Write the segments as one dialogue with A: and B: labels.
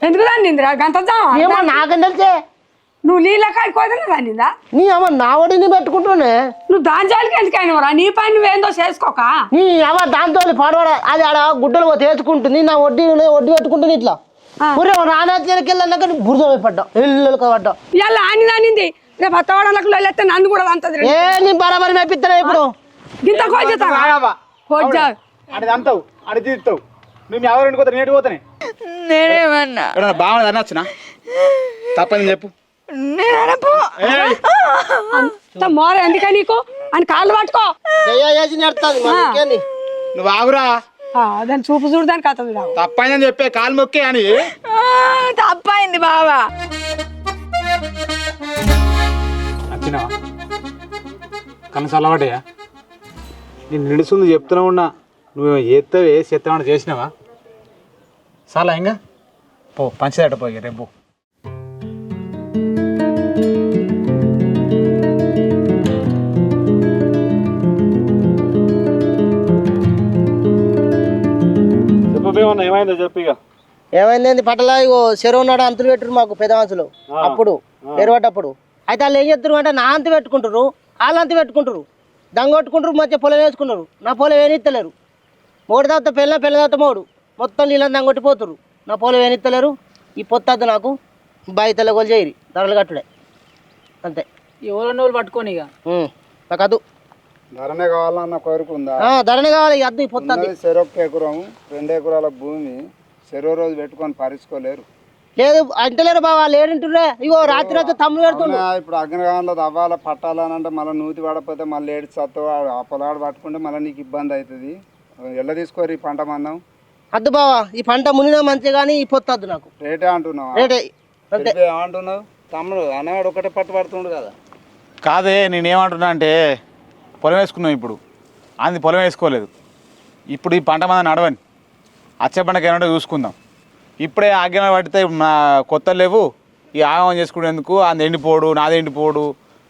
A: ఎందుకు దాన్నిందిరా గంట
B: ఏమో నాకేం తెలిసే
A: నువ్వు నీళ్ళ కాడిపోతే దాన్నిందా
B: నీ అమ్మ నా ఒడిని పెట్టుకుంటూనే
A: నువ్వు దాని జాలికి ఎందుకైనవరా నీ పని నువ్వేందో చేసుకోక
B: నీ అమ్మ దాంతో పాడవాడ అది ఆడ గుడ్డలు తేచుకుంటుంది నా వడ్డీ పెట్టుకుంటుంది ఇట్లా రానాకెళ్ళాక బురద పడ్డా ఎల్లు పడ్డా
A: ఇలా ఆని దానింది రేపు అత్తవాడలకు వెళ్ళేస్తే నన్ను కూడా అంతది
B: ఏ నీ బరాబరి మేపిస్తారా ఇప్పుడు
A: గింత కోజా
C: అది అంతావు అది తీస్తావు నువ్వు ఎవరు పోతా నేటి పోతానే
D: నేనేమన్నా
C: బాగుంది అనొచ్చునా తప్పని చెప్పు
A: అంత మోర ఎందుక నీకు అని కాళ్ళు పట్టుకో
C: నువ్వు ఆగురా
A: దాన్ని చూపు చూడడానికి అతను
C: తప్పైందని చెప్పే కాలు మొక్కే అని
D: తప్పైంది బావా
C: వచ్చినావా కనీసం అలవాటయ్యా నేను నిడుస్తుంది చెప్తూనే ఉన్నా నువ్వు ఎత్తవే చెత్తమని చేసినావా చాలా ఇంకా పో పంచదాట పోయి రేపు ఏమైందో చెప్పు ఇక
B: ఏమైంది పట్టలా ఇగో చెరువు నాడు అంతులు పెట్టురు మాకు పెద్ద మనుషులు అప్పుడు ఎరువటప్పుడు అయితే వాళ్ళు ఏం చెప్తారు అంటే నా అంతు పెట్టుకుంటారు వాళ్ళు అంతు పెట్టుకుంటారు దంగొట్టుకుంటారు మధ్య పొలం వేసుకున్నారు నా పొలం ఏనిత్తలేరు మూడు దాత పెళ్ళ తర్వాత మూడు మొత్తం నీళ్ళని దంగొట్టిపోతురు నా పొలం ఏనిత్తలేరు ఈ పొత్తద్దు నాకు బాయి తెల్లగోలు చేయరు ధరలు కట్టుడే అంతే
A: ఎవరో పట్టుకొని ఇక
B: నాకు అద్దు
C: ధరనే కావాలన్న కోరిక ఉందా
B: ధరనే కావాలి అద్దు ఈ పొత్తద్దు
C: చెరొక్క ఎకరం 2 ఎకరాల భూమి చెరువు రోజు పెట్టుకొని పరుచుకోలేరు
B: లేదు అంటలేరు బాబా లేడింటుర్రే ఇగో రాత్రి తమ్ముడు పెడుతుండ్రు
C: ఇప్పుడు అగ్నిగామంలో దవ్వాల పట్టాలని అంటే మళ్ళీ నూతి పడకపోతే మళ్ళీ ఏడు సత్తు ఆ పొలాడు పట్టుకుంటే మళ్ళీ నీకు ఇబ్బంది అవుతుంది ఎల్ల తీసుకోరు ఈ పంట మందం
B: అద్దు బావా ఈ పంట మునినా మంచిగా కానీ ఈ పొత్తద్దు నాకు
C: రేటే అంటున్నావు
B: రేటే
C: ఏమంటున్నావు తమ్ముడు అన్నవాడు ఒకటే పట్టు పడుతుండు కదా
E: కాదే నేనేమంటున్నా అంటే పొలం వేసుకున్నాం ఇప్పుడు అంది పొలం వేసుకోలేదు ఇప్పుడు ఈ పంట మన నడవని అచ్చే పంటకి ఏమంటే చూసుకుందాం ఇప్పుడే ఆజ్ఞ పడితే మా కొత్త లేవు ఈ ఆగమం చేసుకునేందుకు అంది ఎండిపోడు నాది ఎండిపోడు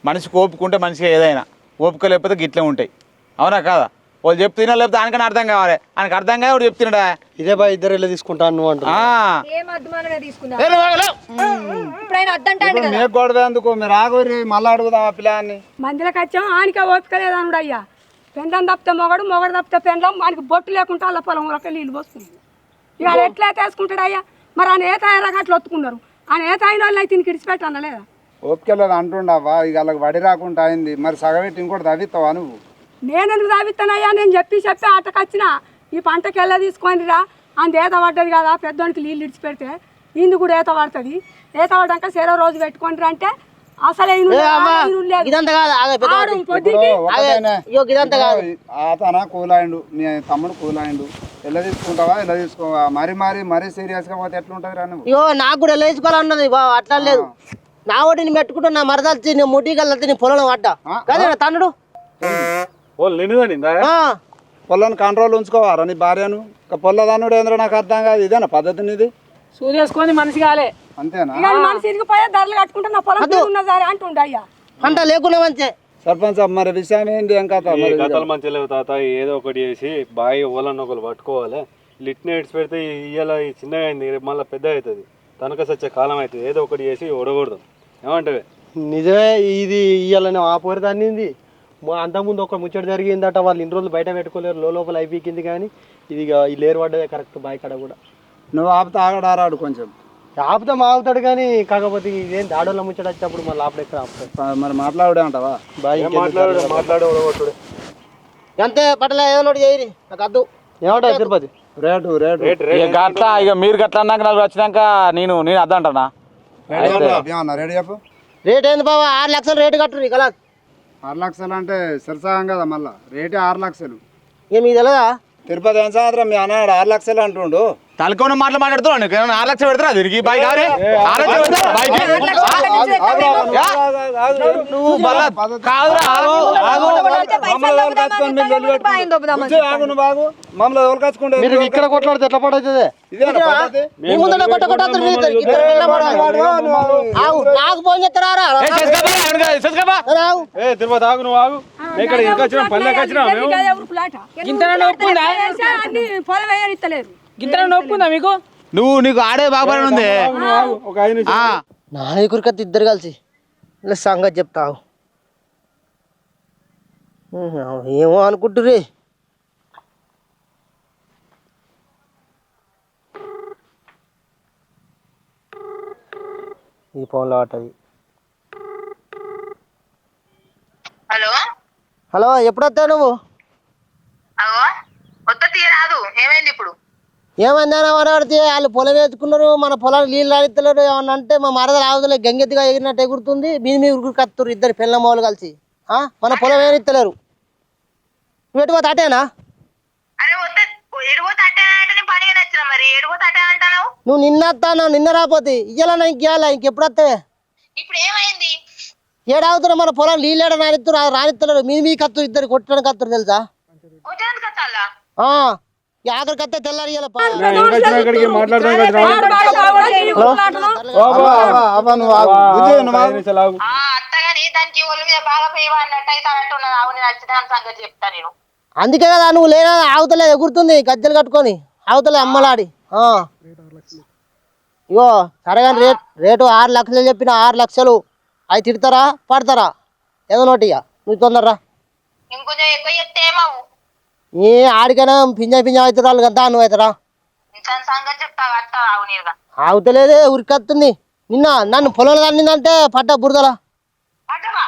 E: మనిషికి ఓపుకుంటే మనిషిగా ఏదైనా ఓపిక లేకపోతే గిట్లే ఉంటాయి అవునా కాదా వాళ్ళు చెప్తున్నా లేకపోతే ఆయనకన్నా అర్థం కావాలి ఆయనకు అర్థం కాదు వాడు చెప్తున్నాడా
B: ఇదే బా ఇద్దరు వెళ్ళి తీసుకుంటాను నువ్వు అంటూ
C: మేకొడదేందుకు మీరు ఆగురి మళ్ళీ అడుగుదాం ఆ పిల్లాన్ని
A: మందిలోకి వచ్చాం ఆనికే ఓపిక లేదనుడు అయ్యా పెండం తప్పితే మొగడు తప్పితే పెండం వానికి బొట్టు లేకుండా అల్ల పొలంలోకి నీళ్ళు పోసుకున్నాడు ఇక ఆయన ఎట్లా వేసుకుంటాడు అయ్యా మరి ఆయన ఏ తాయరాక అట్లా ఒత్తుకున్నారు ఆయన ఏ తాయిన వాళ్ళు అయితే తిని కిడిచిపెట్టాను లేదా
C: ఓపిక లేదు అంటుండవా ఇక వాళ్ళకి వడి రాకుండా అయింది మరి సగబెట్టి ఇంకోటి తవ్విస్తావా నువ్వు
A: నేనెందుకు తావిస్తానయ్యా నేను చెప్పి ఆటకొచ్చిన ఈ పంటకి వెళ్ళ తీసుకొని రా అంత ఈత పడ్డది కదా పెద్దోనికి నీళ్ళు ఇడిచిపెడితే ఇందు కూడా ఈత పడుతుంది ఈత పడ్డాక సెరవు రోజు పెట్టుకుంటారు అంటే అసలే
C: ఆతన కూలాయిండు మీ తమ్ముడు కూలాయిండు ఎలా తీసుకుంటావా ఎలా తీసుకోవా మరీ సీరియస్ గా పోతే ఎట్లుంటది రా నువ్వు
B: అయ్యో నాకు కూడా ఎలా తీసుకోవాలన్నది అట్లా లేదు నా ఒడిని పెట్టుకుంటా నా మరదలు నీ ముట్టికల్లా నీ పొలం పడ్డా కదా తన్నుడు
C: పొలాన్ని కంట్రోల్ ఉంచుకోవారా నీ భార్యను పొల్లదానుడు ఏంద్ర నాకు అర్థం కాదు ఇదేనా పద్ధతి నీది
A: సూర్యేసుకొని మనిషి కాలే
C: అంతేనా
A: మనిషి ఇరిగిపోయా ధరలు కట్టుకుంటే నా పొలం ఉన్నదారే అంటుండ అయ్యా
B: పంట లేకుండా మంచి
C: సర్పంచ్ మరి విషయం ఏంటి ఏం కథ
F: కథలు మంచి లేవు తాత ఏదో ఒకటి చేసి బాగా ఓలన్న ఒకరు పట్టుకోవాలి లిట్ని ఎడిచి పెడితే ఇయ్యాల చిన్నగా అయింది మళ్ళీ పెద్ద అవుతుంది తనక సచ్చే కాలం అవుతుంది ఏదో ఒకటి చేసి ఓడకూడదు ఏమంటే
G: నిజమే ఇది ఇయ్యాలని ఆపోరు దాన్ని అంతకుముందు ఒక ముచ్చట జరిగిందట వాళ్ళు ఇన్ని రోజులు బయట పెట్టుకోలేరు లోపల అయిపోయింది కానీ ఇది ఈ లేరు పడ్డదే కరెక్ట్ బాయ్ కడ కూడా
C: నువ్వు ఆపితే ఆగడారాడు కొంచెం
G: ఆపితే ఆగుతాడు కానీ కాకపోతే ఇదేం దాడోళ్ళ ముచ్చట వచ్చినప్పుడు మళ్ళీ ఆపడ ఎక్కడ ఆపుతాడు
C: మరి మాట్లాడే అంటావా
G: బాయ్
F: మాట్లాడే ఓడగొట్టుడే
B: అంతే పట్టలే ఏదో ఒకటి చేయరి నాకు అద్దు
G: ఏమంటావు తిరుపతి
E: రేటు గట్లా ఇక మీరు గట్లా అన్నాక నలుగురు వచ్చినాక నేను అద్దంటానా
C: రెడీ చెప్పు
B: రేట్ ఏంది బాబా 6 లక్షలు రేటు కట్టురు కదా
C: 6 లక్షలు అంటే సరిసాగం కదా మళ్ళా రేటే 6 లక్షలు
B: ఇక మీకు తెలియదా
C: తిరుపతి ఏం సాయంత్రం మీ అన్నాడు 6 లక్షలు అంటుండు
E: తలకోన మాట్లాడుతున్నావు నీకు 6 లక్షలు పెడతారా దీనికి బాయ్ కాదే 6 లక్షలు
G: మీరు ఇక్కడ కొట్లాడితే ఎట్లా పడుతుంది
B: నాకు ఫోన్ చేస్తారా
F: తిరుపతి ఆగు నువ్వు ఆగు ఇక్కడ ఇంకా వచ్చినా పల్లెకి వచ్చినా
A: పొలం వేయనిస్తలేరు గింత నొప్పుందా మీకు
E: నీకు ఆడే బాగుపడి ఉంది
F: ఒక 5 నిమిషాలు
B: నా కురికత్తి ఇద్దరు కలిసి ఇలా సంగతి చెప్తావు ఏమో అనుకుంటుర్రీ ఈ ఫోన్లో పట్టది.
H: హలో
B: హలో ఎప్పుడు వస్తావు నువ్వు?
H: అగో కొత్త తీయరాదు ఏమైంది ఇప్పుడు?
B: ఏమన్నా పడితే వాళ్ళు పొలం వేసుకున్నారు, మన పొలానికి నీళ్ళు ఆడిస్తలేరు. ఏమన్నా అంటే మా మరదలు ఆవుదలే గంగెత్తిగా ఎగిరినట్టు ఎగురుతుంది. మీ ఊరికి కత్తురు ఇద్దరు పిల్లల మోళ్ళు కలిసి. మన పొలం ఏమిస్తలేరు. నువ్వు ఎటుపోతే అటేనా?
H: అరే వద్ద ఎడుగోత అట్టే అంటే నేను పనిగా నచ్చిన మరి ఎడుగోత అట్టే అంటాను.
B: నువ్వు నిన్న వస్తాను, నిన్న రాపోతే ఇయ్యాలన్నా ఇంకేయాలా? ఇంకెప్పుడు వస్తావే?
H: ఇప్పుడు ఏమైంది?
B: ఏడావుతున్నా మన పొలం నీళ్ళు ఏడ రానిస్తున్నారు, రానిస్తున్నారు. మీ కత్తురు ఇద్దరు కొట్టడానికి కత్తురు తెలుసా?
H: కొట్టడానికి కట్టాలా?
B: ఆఖరి కత్తే తెల్లారి
F: ఇక్కడికి మాట్లాడదాం కదా
H: అత్తగాని దానికి ఒళ్ళు మీద బాగా పేవ అన్నట్టు అయితే అన్నట్టున్నది. అవును నచ్చదాని సంగతి చెప్తా నేను.
B: అందుకే కదా నువ్వు లేదా ఆవుతలే ఎగురుతుంది గజ్జలు కట్టుకొని ఆవుతలే అమ్మలాడి. ఇగో సరే కానీ రేటు 6 లక్షలు చెప్పిన 6 లక్షలు. అవి తిడతారా పడతారా? ఏదో నోటిగా నువ్వు తొందరరా.
H: ఇంకొంచెం ఎక్కువ చెప్తే ఏమవు?
B: ఏ ఆడికైనా పింజ అవుతారు కదా నువ్వు అవుతారా?
H: దాని సంగతి చెప్తా అత్త ఆవు నీరుగా
B: ఆవుతలేదే ఉరికత్తుంది. నిన్న నన్ను పొలంలో తన్నిందంటే పడ్డ బురదలా.
H: పట్టవా?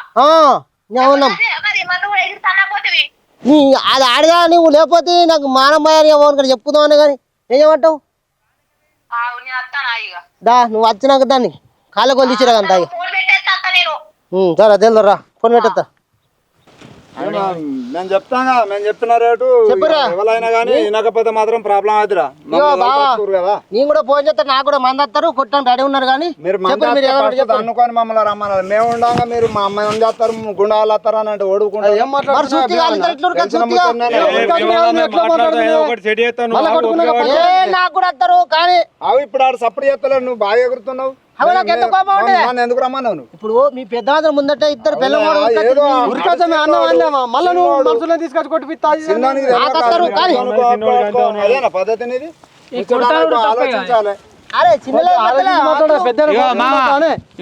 B: అవునాం
H: మరి మళ్ళీ కూడా ఎగిరి తన్నపోతుంది.
B: నీ అది ఆడిదా నువ్వు లేకపోతే నాకు మానం భయాన్ని ఎవరికైనా చెప్పుకుందామని కానీ ఏం చేయమంటావు?
H: ఆవు నేను అత్తాను ఇక
B: దా నువ్వు వచ్చినాక దాన్ని కాళ్ళ కొలు ఇచ్చిరా కంట.
H: ఫోన్ పెట్టేస్తా అత్త నేను.
B: సరే తెలుదురా ఫోన్ పెట్టేస్తా.
C: మేము చెప్తాగా మేము చెప్పిన రేటు
B: చెప్పురా.
C: ఎవరైనా కానీ వినకపోతే మాత్రం ప్రాబ్లం అవుతురా కదా.
B: నేను కూడా ఫోన్ చేస్తా, నాకు కూడా మంది వస్తారు కొట్టడానికి రెడీ ఉన్నారు. కానీ
C: మీరు
B: చెప్పండి
C: అనుకొని మమ్మల్ని రమ్మన్నారు. మేము ఉండగా మీరు మా అమ్మాయి ఏం చేస్తారు, గుండాలు వస్తారు అని అంటే ఓడుకుంటారు.
B: నాకు కూడా వస్తారు కానీ
C: అవి ఇప్పుడు ఆడు సపోర్ట్ చేస్తలేడు. నువ్వు బాగా ఎగురుతున్నావు. ఎందుకు రమ్మన్నావు నువ్వు?
B: ఇప్పుడు మీ పెద్ద ముందట ఇద్దరు పిల్లవాడు
G: మళ్ళీ నువ్వు మనుషులను తీసుకొచ్చి కొట్టిపిస్తా.
C: అదేనా పద్ధతి అనేది? ఆలోచించాలి.
B: అరే చిన్న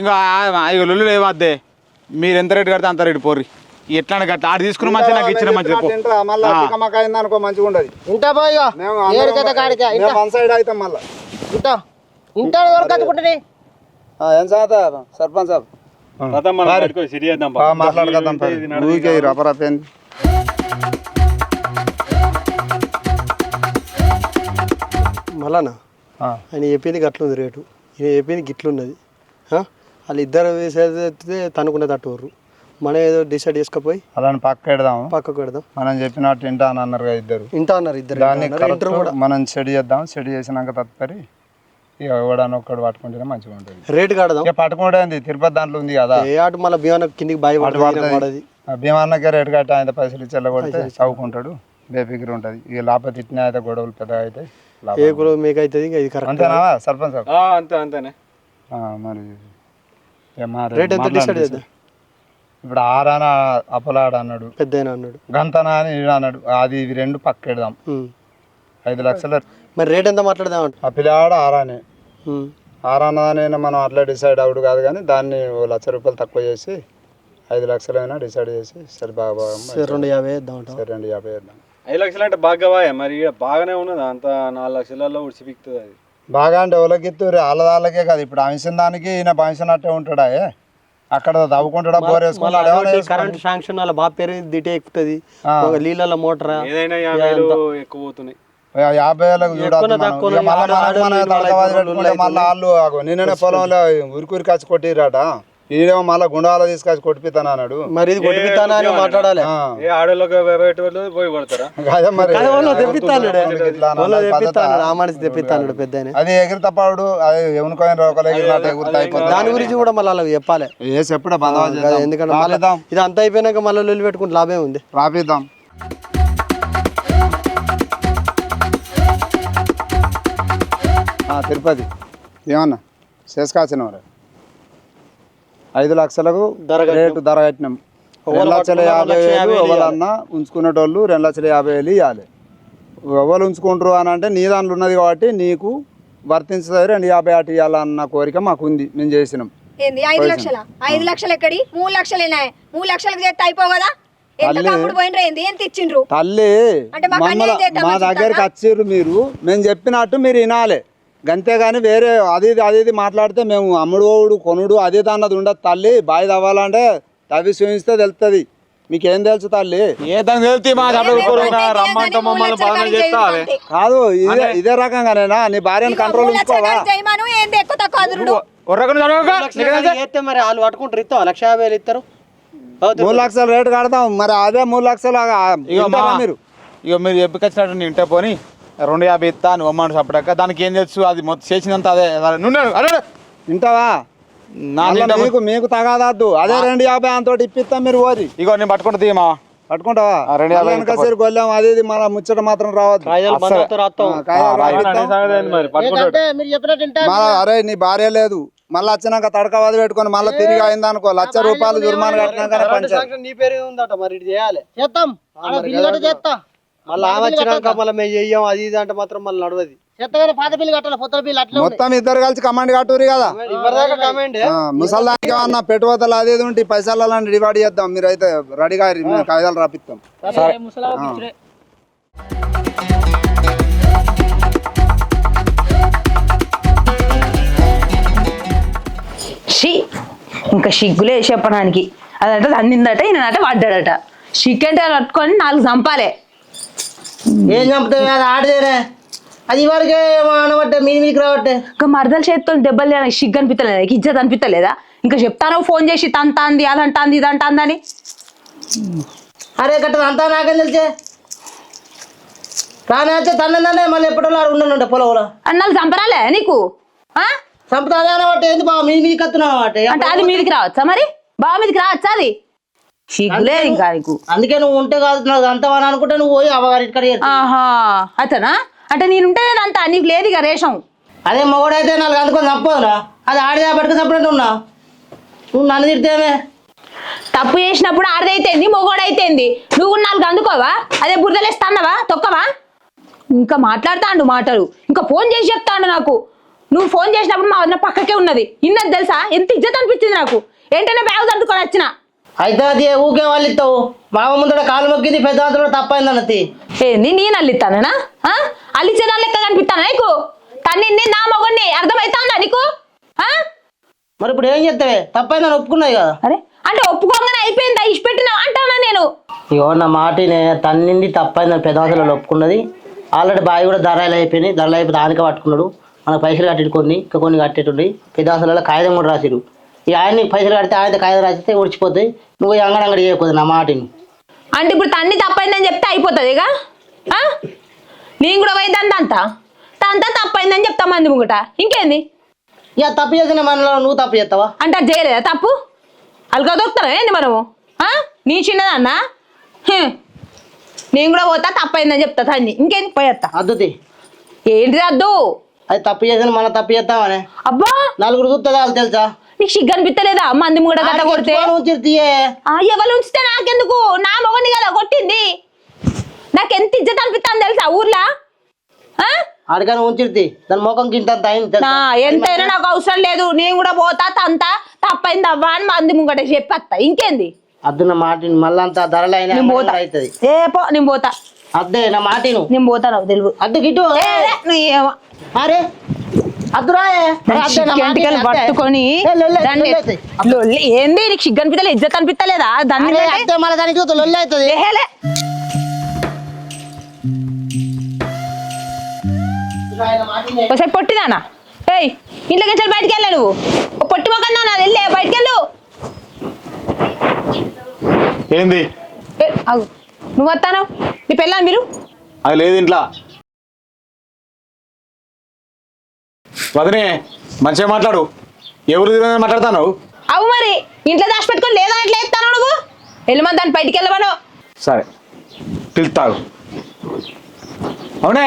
E: ఇంకా లొల్లు ఏమద్దే. మీరు ఎంత రేటు కడితే అంత రేటు పోర్రి. ఎట్లా గట్లా ఆడు తీసుకున్న మంచిగా నాకు ఇచ్చిన మంచిగా
C: మళ్ళీ అయింది అనుకో మంచిగా ఉండదు.
B: ఇంటా పోయిగా
C: వన్ సైడ్ అవుతాం మళ్ళీ.
B: ఇంటా ఇంటా దొరకచ్చుకుంటుంది.
C: ఏం సాత సర్పంచ్ సాబ్ మాట్లాడగదాం. ఊరికే రపరపేంది.
G: మళ్ళానా ఆయన చెప్పింది గట్లుంది రేటు, ఈయన చెప్పింది గిట్లున్నది. వాళ్ళు ఇద్దరు వేసేస్తే తనుకునే తట్టుకోరు. మనం ఏదో డిసైడ్ చేసుకపోయి
C: అలాని
G: పక్కకు పెడదాం.
C: మనం చెప్పినట్టు ఇంటా అని అన్నారు ఇద్దరు.
G: ఇంటా అన్నారు ఇద్దరు.
C: దాన్ని మనం సెట్ చేద్దాం. సెట్ చేసినాక తదుపరి ఇక ఎవడని ఒక్కడు పట్టుకుంటేనే మంచిగా ఉంటుంది.
G: రేటు కడదాం.
C: పట్టుకుంటే తిరుపతి దాంట్లో ఉంది కదా.
G: ఏ ఆట మళ్ళీ భీమన్న కిందికి పడది.
C: భీమన్నకే రేటు కట్టి ఆయన పైసలు ఇచ్చేలా కొడితే చదువుకుంటాడు. బేఫికర్ ఉంటుంది. ఇక లాభ తిట్టిన అయితే గొడవలు పెద్దగా అయితే
G: ఏ కుల మీకు అవుతుంది. ఇది కరెక్ట్
C: అంతేనా సర్పంచ్?
F: అంతేనే.
C: మరి
G: రేట్ ఎంత డిసైడ్ చేద్దాం?
C: ఇప్పుడు ఆరాన అప్పలాడు అన్నాడు,
G: పెద్ద అన్నాడు,
C: గంతనా అని అన్నాడు. అది ఇవి రెండు పక్కెడదాం. 5 లక్షలు.
G: మరి రేట్ ఎంత మాట్లాడదాం?
C: ఆ పిల్లాడు ఆరానే ఆరానే మనం అట్లా డిసైడ్ అవుడు కాదు. కానీ దాన్ని 1 లక్ష రూపాయలు తక్కువ చేసి 5 లక్షలైనా డిసైడ్ చేసి సరే బాగా
G: 250 వేద్దాం.
C: 250 వేద్దాం.
F: 5 లక్షలు అంటే బాగా మరి బాగానే ఉన్నది. అంత 4 లక్షలలో ఉడిచిపిక్తుంది. అది
C: బాగా అంటే ఎవరికి ఇస్తారు? వాళ్ళకే కాదు. ఇప్పుడు అంశం దానికి ఈయన పంచినట్టే ఉంటాడా? అక్కడ తవ్వుకుంటాడా? బోర్ వేసుకుంటాడు.
G: కరెంట్ శాంక్షన్ వాళ్ళ బాబు పేరు దిటే ఎక్కుతుంది. నీళ్ళ మోటార్
F: ఏదైనా 50 ఎక్కువ పోతున్నాయి.
C: 50,000 చూడాలి. మళ్ళీ వాళ్ళు నిన్ననే పొలంలో ఉరికి వచ్చి కొట్టిరాట. ఈడేమో మళ్ళీ గుండాలో తీసుకొచ్చి కొట్టిపిస్తాను అన్నాడు.
G: మరి ఇది కొట్టిపిస్తానా అని మాట్లాడాలి.
C: అది ఎగిరి తప్పాడు. అది ఎవరికైనా రోకలు ఎగిరినట్టు ఎగురుతా అయిపోతుంది.
G: దాని గురించి కూడా మళ్ళీ చెప్పాలి.
C: ఎప్పుడే బందోబస్తు.
G: ఎందుకంటే ఇది అంతా అయిపోయినాక మళ్ళీ లొల్లి పెట్టుకుంటే లాభం ఉంది.
C: రాపిద్దాం. తిరుపతి ఏమన్నా చేసుకొచ్చినవారు 5 లక్షలకు రేటు ధర కట్టినాం. 2,50,000 ఎవరన్నా ఉంచుకునేటోళ్ళు 2,50,000 ఇవ్వాలి. ఎవరు ఉంచుకుంటారు అని అంటే నీ దాంట్లో ఉన్నది కాబట్టి నీకు వర్తించదు 250 అటు ఇవ్వాలన్న కోరిక మాకు ఉంది, మేము చేసినాం.
I: ఏంది 5 లక్షల? 5 లక్షలు ఎక్కడి? 3 లక్షలేనా? 3 లక్షలకు చేస్తే అయిపో కదా. ఎంత తప్పుడు పోయినరా? ఏంది ఎంత ఇచ్చిండ్రు?
C: తల్లి
I: అంటే మాకు అన్యాయం చేద్దామా
C: మా దగ్గరికి వచ్చిర్రు మీరు, మేము చెప్పినట్టు మీరు వినాలి గంతేగాని వేరే అది ఇది మాట్లాడితే మేము అమ్ముడు కొనుడు అదే అన్నది ఉండదు తల్లి. బాయి తవ్వాలంటే తవ్వి చూపిస్తే తెలుస్తుంది. మీకేం తెలుసు తల్లి?
E: ఏ దానికి వెళ్తే మా రమ్మంటే మమ్మల్ని బాధ చేస్తావే
C: కాదు ఇదే రకంగానేనా? నీ భార్యను కంట్రోల్ ఉంచుకోవా?
I: చేయమను. ఏంది ఎక్కువ తక్కువ అదురుడు?
G: చేస్తే మరి వాళ్ళు పట్టుకుంటారు, ఇస్తాం 1,50,000 ఇస్తారు.
C: 3 లక్షల రేటు కడతాం మరి, అదే 3 లక్షలు మీరు
E: ఇక మీరు చెప్పికొచ్చినట్టు నేను ఇంటే పోని 250 ఇస్తా నువ్వు అమ్మాను చెప్పడాక దానికి ఏం తెలుసు? అది మొత్తం చేసినంత అదే నువ్వు
C: వింటావా? మీకు తగాదద్దు, అదే 250 అంతోటి ఇప్పిస్తాం మీరు పోరి.
E: ఇగో నేను పట్టుకుంటా తీయమా,
C: పట్టుకుంటావా? 250 గొల్లాం అది ఇది మన ముచ్చట మాత్రం రావద్దు.
B: మీరు చెప్పినట్టు
C: అరే నీ భార్య లేదు, మళ్ళీ వచ్చినాక తడకవాది పెట్టుకొని మళ్ళీ తిరిగి అయిందనుకో 1,00,000 రూపాయలు జుర్మానా కట్టినాక
G: నీ పేరు ఉందట, మరి ఇది చేయాలి.
B: చేస్తాం, చేస్తా.
G: మళ్ళీ ఆమె వచ్చినాక మళ్ళీ మేము చెయ్యం అది ఇది అంటే మాత్రం మళ్ళీ నడవది.
B: చెత్తగానే పాత బిల్లు కట్టాలి, కొత్త బిల్లు అట్లా
C: మొత్తం ఇద్దరు కలిసి కమాండ్ కట్టుర్రి కదా. ముసల్దానికి ఏమన్నా పెట్టుబడులు అది ఇది ఉంటే పైసలు అలాంటి డివైడ్ చేద్దాం. మీరు అయితే రెడీగా కాగితాలు రాపిస్తాం.
D: ఇంకా సిగ్గులే చెప్పడానికి. అదంటే అన్నిందట ఈయనట పడ్డాడట. చికెన్ పట్టుకొని 4 చంపాలే.
B: ఏం చంపుతావు? అది ఆడదేనే, అది ఇవరకే అనబట్టే మీకు రావట్టే.
D: ఇంకా మరదల చేతితో దెబ్బలు నాకు సిగ్గు అనిపించలేదా? ఇజ్జత్ అనిపించలేదా? ఇంకా చెప్తాను ఫోన్ చేసి తంతాంది అదంటాంది ఇదంటాంది అని.
B: అరే కట్ట అంతా నాకేం తెలిసే కానీ వచ్చే తన్నే మళ్ళీ ఎప్పటిలో ఉండనుంటే పొలంలో
D: అన్నాళ్ళు చంపరాలే నీకు?
B: చంపుతా అదే అనబట్టే. ఏంది బాబు మీదికి కత్తున్నావు అంటే
D: అది మీదికి రావచ్చా? మరి బావ మీదికి రావచ్చా? అది సిగ్గులేదు ఇంకా నీకు.
B: అందుకే నువ్వు ఉంటే కాదు నాకు అంతవని అనుకుంటే నువ్వు పోయి అవ్వగారి ఇక్కడ.
D: ఆహా అతనా? అంటే నేనుంటే అంత నీకు లేదు ఇక రేషం.
B: అదే మొగడైతే 4 అందుకొని తప్పదురా, అది ఆడిదా పట్టుకు తప్పనట్టు ఉన్నా. నువ్వు నన్ను తిడితేమే
D: తప్పు చేసినప్పుడు ఆడదైతేంది మొగోడైతేంది. నువ్వు 4 అందుకోవా? అదే బురదలేస్తాన్నావా? తొక్కవా? ఇంకా మాట్లాడుతాండు మాటలు. ఇంకా ఫోన్ చేసి చెప్తాండు నాకు. నువ్వు ఫోన్ చేసినప్పుడు మా వదిన పక్కకే ఉన్నది. ఇన్నది తెలుసా? ఎంత ఇజ్జత్ అనిపించింది నాకు. ఏంటనే బ్యాగ్ తట్టుకొని వచ్చిన.
B: అయితే అది ఊకే వాళ్ళు ఇస్తావు. బావ ముందర కాలు మొక్కింది, పెద్ద అంతలో తప్పైంది అన్నది.
D: ఏంది నేను అల్లిస్తానా? అల్లిచ్చేదాని లెక్క కనిపిస్తానా నీకు? తన్నింది నా మొగండి, అర్థమవుతాందా నీకు?
B: మరి ఇప్పుడు ఏం చేస్తావే? తప్పైందని ఒప్పుకున్నాయి కదా.
D: అరే అంటే ఒప్పుకోగానే అయిపోయిందా? ఇచ్చిపెట్టినా అంటానా నేను?
B: ఇగో నా మాటినే తన్నింది తప్పైందని పెద్దవాసలో ఒప్పుకున్నది. ఆల్రెడీ బావి కూడా ధరలు అయిపోయినాయి. ధరలు అయిపోయి దానికే పట్టుకున్నాడు. మనకు పైసలు కట్టేటుకొని ఇంకా కొన్ని కట్టేటుండి పెద్దవాసలలో కాగితం కూడా రాసిరు. ఇక ఆయన్ని పైసలు కడితే ఆయన కాగితం రాసిస్తే ఉడిచిపోతాయి. నువ్వు అంగడి చేయకూడదు నా మాటిని.
D: అంటే ఇప్పుడు తన్ని తప్పైందని చెప్తే అయిపోతుంది ఇక. నేను కూడా పోయిందంత అంతా తప్పైందని చెప్తా మంది ముంగట. ఇంకేంది?
B: ఇక తప్పు చేసిన మనలో నువ్వు తప్పు చేస్తావా?
D: అంటే అది చేయలేదా తప్పు? అల్గా దొక్కుతారా ఏంది మనము? నీ చిన్నదన్నా నేను కూడా పోతా తప్పైందని చెప్తా తన్ని. ఇంకేంది? పోయేస్తా.
B: అద్దుతి
D: ఏంటిది అద్దు?
B: అది తప్పు చేసిన మన తప్పు చేస్తావనే.
D: అబ్బా
B: 4 చూస్తుందా వాళ్ళు తెలుసా?
D: నీకు సిగ్గు అనిపిస్తలేదా? మంది ముంగట గట్ట కొడితే ఎవరు ఉంచితే నాకెందుకు? నా మొగని కదా కొట్టింది. నాకెంత ఇజ్జత్ అనిపిస్తుంది తెలుసా ఊర్లో?
B: ఆడికైనా ఉంచిర్తి దాని ముఖం గింత
D: ఎంతైనా నాకు అవసరం లేదు. నేను కూడా పోతా తంతా తప్పైంది అవ్వా అని మంది ముంగట చెప్పేస్తా. ఇంకేంది?
B: అద్దు నా మాటిని మళ్ళీ అంత ధరలు అయినా అవుతుంది.
D: ఏ పో నేను పోతా.
B: అద్దే నా మాటిను
D: నేను పోతా. నాకు తెలుగు
B: అద్దు గిట్టు. అరే
D: పట్టుకొని ఏంది నీకు సిగ్గు అనిపిస్తలే? ఇజ్జత్ అనిపిస్తలేదా? దాన్ని ఒకసారి పొట్టిదానా? ఏయ్ ఇంట్లోకి వచ్చి బయటికి వెళ్ళా నువ్వు. పొట్టి మొక్కన్నా వెళ్ళే బయటికి వెళ్ళు.
E: ఏంది
D: నువ్వు వస్తాను నీ పెళ్ళా మీరు?
E: అది లేదు ఇంట్లో. వదినే మంచిగా మాట్లాడు. ఎవరు మాట్లాడతాను?
D: అవు మరి ఇంట్లో దాచి పెట్టుకొని లేదా ఇట్లా ఎత్తాను నువ్వు. వెళ్ళమని దాన్ని బయటికి వెళ్ళమను.
E: సరే పిలుతాడు. అవునే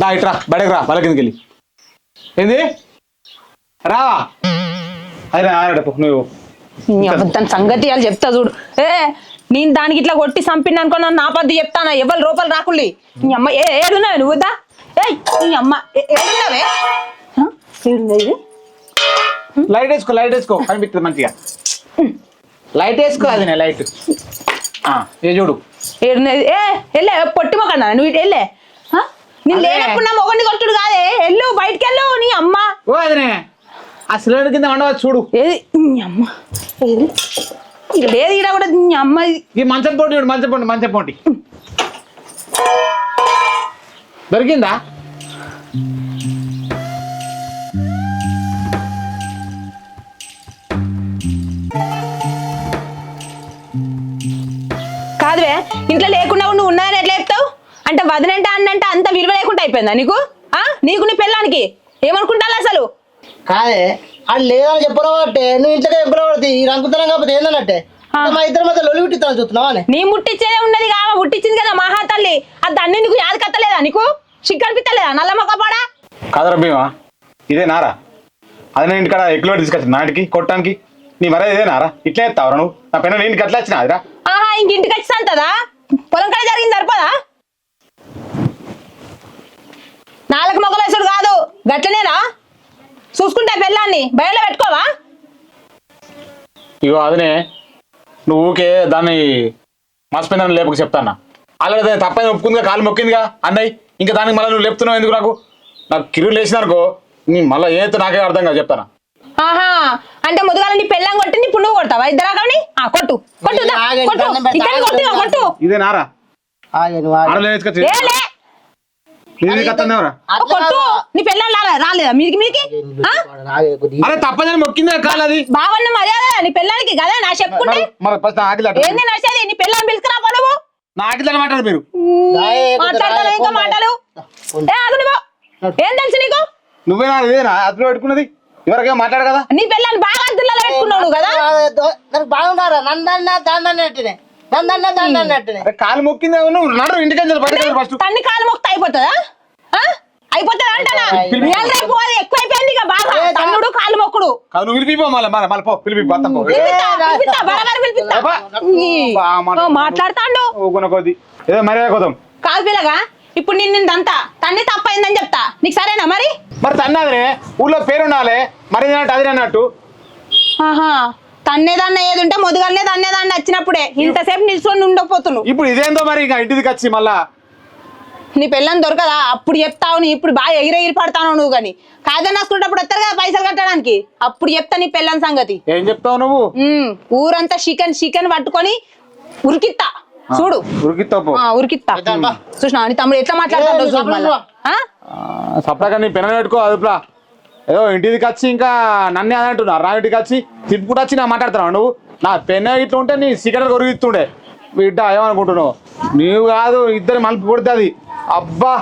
E: దా ఇట్రా బయటకు రా. వాళ్ళ కిందకి వెళ్ళి ఏంది రావా? అది ఆడపు నువ్వు
D: దాని సంగతి వాళ్ళు చెప్తా చూడు. నేను దానికి ఇట్లా కొట్టి చంపిన అనుకో నా పద్దు చెప్తానా? ఎవరు రూపాయలు రాకుల్లి. నీ అమ్మ ఏడున్నావు నువ్వు? ఏయ్ నీ అమ్మ ఏడున్నావే ఏడుంది ఇది
E: లైట్ వేసుకో కనిపిస్తుంది మంచిగా లైట్ వేసుకో అది లైట్ ఏ చూడు
D: ఏడున్నది వెళ్ళే పొట్టి మొక్కన్నా నువ్వు ఇటు వెళ్ళే నేను లేనప్పుడు నా మొగండి కొట్టుడు కాదే వెళ్ళు బయటికి వెళ్ళు నీ అమ్మ
E: ఓ అదినే ఆ సిలిండర్ కింద వండవచ్చు చూడు
D: ఏది నీ అమ్మ ఏది ఇది లేదు ఈడ కూడా నీ అమ్మ
E: ఈ మంచం పోటీ చూడు మంచం పోటీ దొరికిందా
D: కాదువే ఇంట్లో లేకుండా నువ్వు ఉన్నాయని ఎట్లా చెప్తావు అంటే వదినంటే అన్నంటే అంత విలువ లేకుండా అయిపోయిందా నీకు నీకు నీ పిల్లానికి ఏమనుకుంటాను అసలు
B: కాదే అది లేదని చెప్పనబట్టే నువ్వు ఇంట్లో చెప్పనబడితే ఈ రంకుతనం కాకపోతే ఏందన్నట్టే మా ఇద్దరి మధ్య లొలి పుట్టిస్తాను చూస్తున్నావా
D: నీ ముట్టించేదే ఉన్నది కావా ముట్టించింది కదా మహాతల్లి అది దాన్ని నీకు యాద కత్తలేదా నీకు సిగ్గు అనిపిస్తలేదా నల్ల మొక్కపాడా
E: కాదరా భీమా ఇదే నారా అది నేను ఇంటికాడ ఎక్కువ తీసుకొచ్చిన నాటికి కొట్టడానికి నీ మరే ఇదే నారా ఇట్లా ఎత్తావరా నువ్వు నా పెన్న నేను ఇంటికి అట్లా వచ్చినా అదిరా
D: ఇంటికి వచ్చి అంతదా పొలం కాడ జరిగింది సరిపోదా నాలుగు మొగలేసుడు కాదు గట్లనేనా చూసుకుంటే పెళ్ళాన్ని బయట పెట్టుకోవా
E: ఇగో అదినే నువ్వు ఊకే దాన్ని మర్చిపోయిందని లేపక చెప్తానా అలాగే తప్పని ఒప్పుకుందిగా కాలు మొక్కిందిగా అన్నయ్య ఇంకా దానికి మళ్ళీ నువ్వు లేపుతున్నావు ఎందుకు నాకు కిరులు లేచినానుకో నీ మళ్ళీ ఏదో నాకే అర్థం కాదు చెప్తానా
D: ఆహా అంటే ముదుగాల నీ పెళ్ళం కొట్టింది ఇప్పుడు నువ్వు కొడతావా ఇద్దరా కానీ కొట్టు కొట్టు కొట్టు ఇద్దరిని కొట్టు కొట్టు
E: ఇదే నారా
D: కొట్టు నీ పెళ్ళం రాలేదా మీదికి మీదికి
E: అరే తప్పదని మొక్కిందే కాదు అది
D: బావన్న మర్యాద నీ పెళ్ళానికి కదా నా చెప్పుకుంటే ఏంది నడిచేది నీ పెళ్ళని పిలుచుకురా నువ్వు
E: నా ఆకిలని మాట్లాడు మీరు
D: మాట్లాడతాను ఇంకా మాటలు ఆగు నువ్వు ఏం తెలుసు నీకు
E: నువ్వేనా ఇదేనా అదులో పెట్టుకున్నది ఎవరికేమో మాట్లాడు కదా
D: నీ పిల్లని బాగా అద్దుల్లో పెట్టుకున్నావు కదా
B: నాకు బాగుంటారా నందన్న దాన్నట్టే
E: కాలు మొక్కింది నువ్వు నడు ఇంటికి ఫస్ట్
D: తన్ని కాలు మొక్త అయిపోతుందా అయిపోతుందా అంటానా ఎక్కువైపోయింది ఇక బాగా తన్నుడు కాలు మొక్కుడు
E: కాదు నువ్వు పిలిపిపో మళ్ళీ పో పిలిపి
D: మాట్లాడతాడు
E: ఏదో మర్యాద కోదాం
D: కాదు పిల్లగా ఇప్పుడు నిన్నంతా తన్ని తప్పైందని చెప్తా నీకు సరేనా మరి
E: తన్నదే ఊళ్ళో పేరు ఉండాలి మరి అది అన్నట్టు
D: ఆహా తన్నేదాన్న ఏది ఉంటే మొదగానే తన్నేదాన్ని వచ్చినప్పుడే ఇంతసేపు నిల్చొని ఉండకపోతున్నావు
E: ఇప్పుడు ఇదేందో మరి ఇంకా ఇంటికి వచ్చి మళ్ళా
D: నీ పెళ్ళని దొరకదా అప్పుడు చెప్తావు నీ ఇప్పుడు బాగా ఎగిరెగిరి పడతావు నువ్వు కానీ కాదని వస్తున్నప్పుడు వస్తారు కదా పైసలు కట్టడానికి అప్పుడు చెప్తా నీ పెళ్ళని సంగతి
E: ఏం చెప్తావు నువ్వు
D: ఊరంతా చికెన్ పట్టుకొని ఉరికిత్తా చూడు ఉరికిత్తా చూసినా నీ తమ్ముడు ఎట్లా మాట్లాడతాడు
E: సప్లాగా నీ పెన పెట్టుకో అదుపులా ఏదో ఇంటికి వచ్చి ఇంకా నన్నే అని అంటున్నా రా ఇంటికి వచ్చి తిప్పుకుంటూ వచ్చి నా మాట్లాడుతున్నావు నువ్వు నా పెన్న ఇట్లా ఉంటే నీ సిగరెట్ కొరిగిస్తుండే బిడ్డ ఏమనుకుంటున్నావు నీవు కాదు ఇద్దరు మలుపు కొడుతుంది అబ్బా